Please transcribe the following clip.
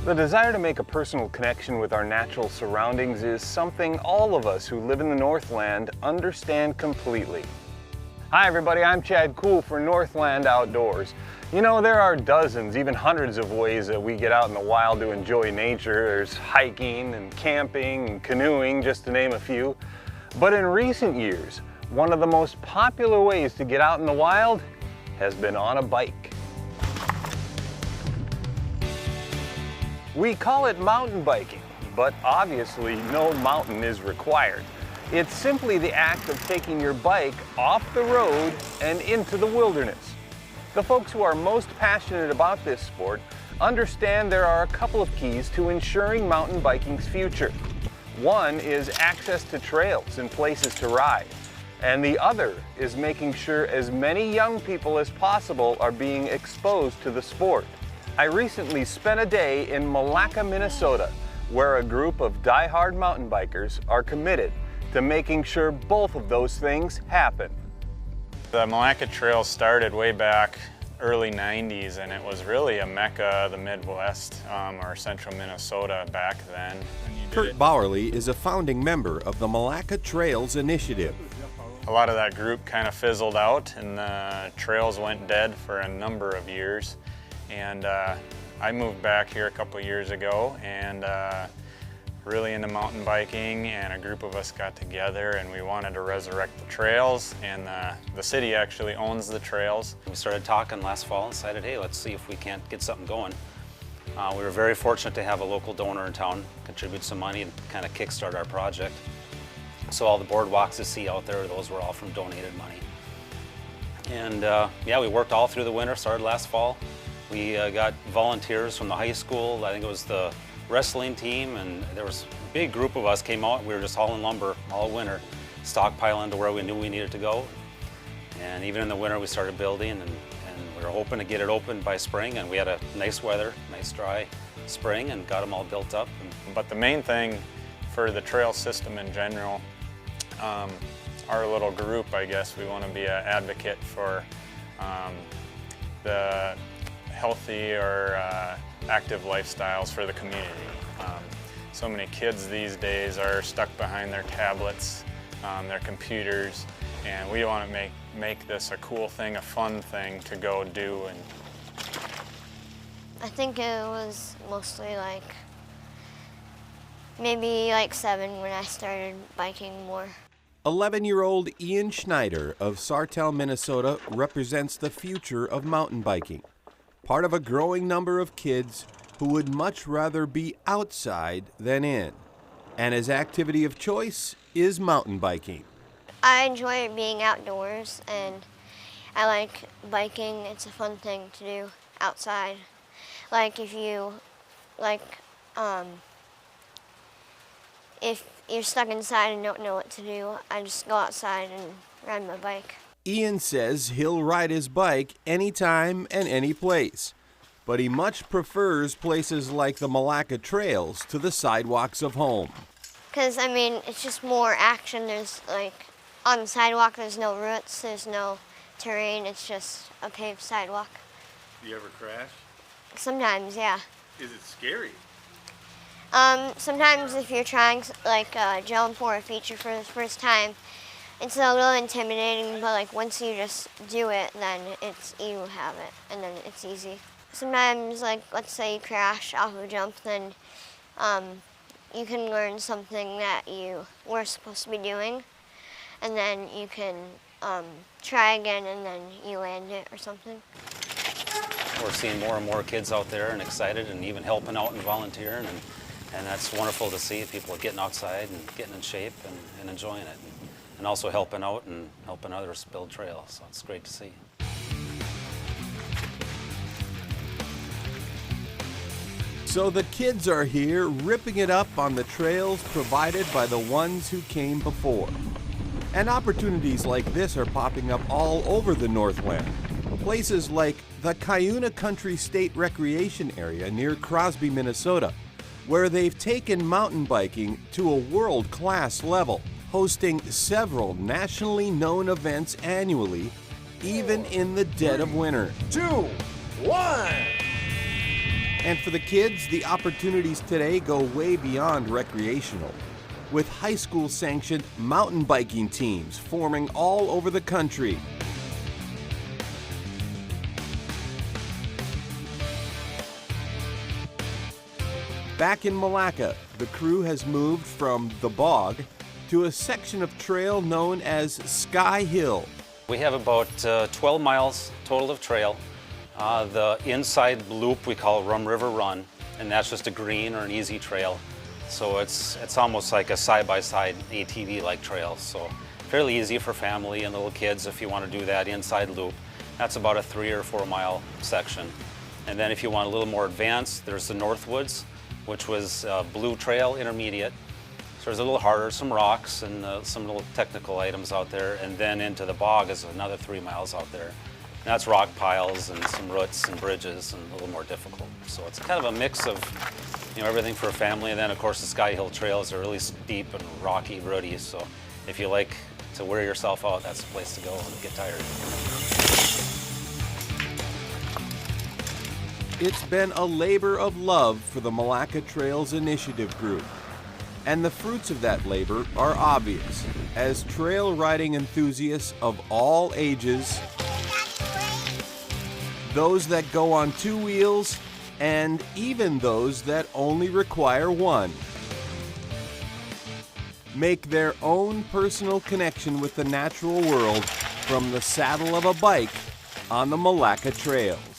The desire to make a personal connection with our natural surroundings is something all of us who live in the Northland understand completely. Hi everybody, I'm Chad Kuhl for Northland Outdoors. You know, there are dozens, even hundreds of ways that we get out in the wild to enjoy nature. There's hiking and camping and canoeing, just to name a few. But in recent years, one of the most popular ways to get out in the wild has been on a bike. We call it mountain biking, but obviously no mountain is required. It's simply the act of taking your bike off the road and into the wilderness. The folks who are most passionate about this sport understand there are a couple of keys to ensuring mountain biking's future. One is access to trails and places to ride, and the other is making sure as many young people as possible are being exposed to the sport. I recently spent a day in Malacca, Minnesota, where a group of die-hard mountain bikers are committed to making sure both of those things happen. The Malacca Trail started way back early 90s, and it was really a mecca of the Midwest or central Minnesota back then. Kurt Bowerly is a founding member of the Malacca Trails Initiative. A lot of that group kind of fizzled out and the trails went dead for a number of years. And I moved back here a couple years ago and really into mountain biking, and a group of us got together and we wanted to resurrect the trails, and the city actually owns the trails. We started talking last fall and decided, hey, let's see if we can't get something going. We were very fortunate to have a local donor in town contribute some money and kind of kickstart our project. So all the boardwalks you see out there, those were all from donated money. And yeah, we worked all through the winter, started last fall. We got volunteers from the high school. I think it was the wrestling team, and there was a big group of us came out. We were just hauling lumber all winter, stockpiling to where we knew we needed to go. And even in the winter, we started building, and we were hoping to get it open by spring, and we had a nice weather, nice dry spring, and got them all built up. But the main thing for the trail system in general, our little group, I guess, we want to be an advocate for the healthy or active lifestyles for the community. So many kids these days are stuck behind their tablets, their computers, and we want to make this a cool thing, a fun thing to go do. And I think it was mostly maybe 7 when I started biking more. 11-year-old Ian Schneider of Sartell, Minnesota represents the future of mountain biking, part of a growing number of kids who would much rather be outside than in. And his activity of choice is mountain biking. I enjoy being outdoors, and I like biking. It's a fun thing to do outside. If you're stuck inside and don't know what to do, I just go outside and ride my bike. Ian says he'll ride his bike anytime and any place, but he much prefers places like the Malacca Trails to the sidewalks of home. Because, it's just more action. There's, on the sidewalk, there's no roots, there's no terrain, it's just a paved sidewalk. Do you ever crash? Sometimes, yeah. Is it scary? Sometimes if you're trying, jump or a feature for the first time, it's a little intimidating, but once you just do it, then you have it, and then it's easy. Sometimes, let's say you crash off a jump, then you can learn something that you were supposed to be doing, and then you can try again, and then you land it or something. We're seeing more and more kids out there and excited and even helping out and volunteering, and that's wonderful to see. People are getting outside and getting in shape and enjoying it, and also helping out and helping others build trails, so it's great to see. So the kids are here ripping it up on the trails provided by the ones who came before. And opportunities like this are popping up all over the Northland. Places like the Cuyuna Country State Recreation Area near Crosby, Minnesota, where they've taken mountain biking to a world-class level, hosting several nationally known events annually, even in the dead of winter. 2, 1. And for the kids, the opportunities today go way beyond recreational, with high school sanctioned mountain biking teams forming all over the country. Back in Malacca, the crew has moved from the bog to a section of trail known as Sky Hill. We have about 12 miles total of trail. The inside loop we call Rum River Run, and that's just a green or an easy trail. So it's almost like a side-by-side ATV-like trail. So fairly easy for family and little kids if you want to do that inside loop. That's about a 3 or 4 mile section. And then if you want a little more advanced, there's the Northwoods, which was Blue Trail Intermediate. So there's a little harder, some rocks and some little technical items out there. And then into the bog is another 3 miles out there. And that's rock piles and some roots and bridges and a little more difficult. So it's kind of a mix of, you know, everything for a family. And then of course the Sky Hill trails are really steep and rocky, rooty. So if you like to wear yourself out, that's the place to go and get tired. It's been a labor of love for the Malacca Trails Initiative Group. And the fruits of that labor are obvious, as trail riding enthusiasts of all ages, those that go on 2 wheels, and even those that only require one, make their own personal connection with the natural world from the saddle of a bike on the Malacca Trails.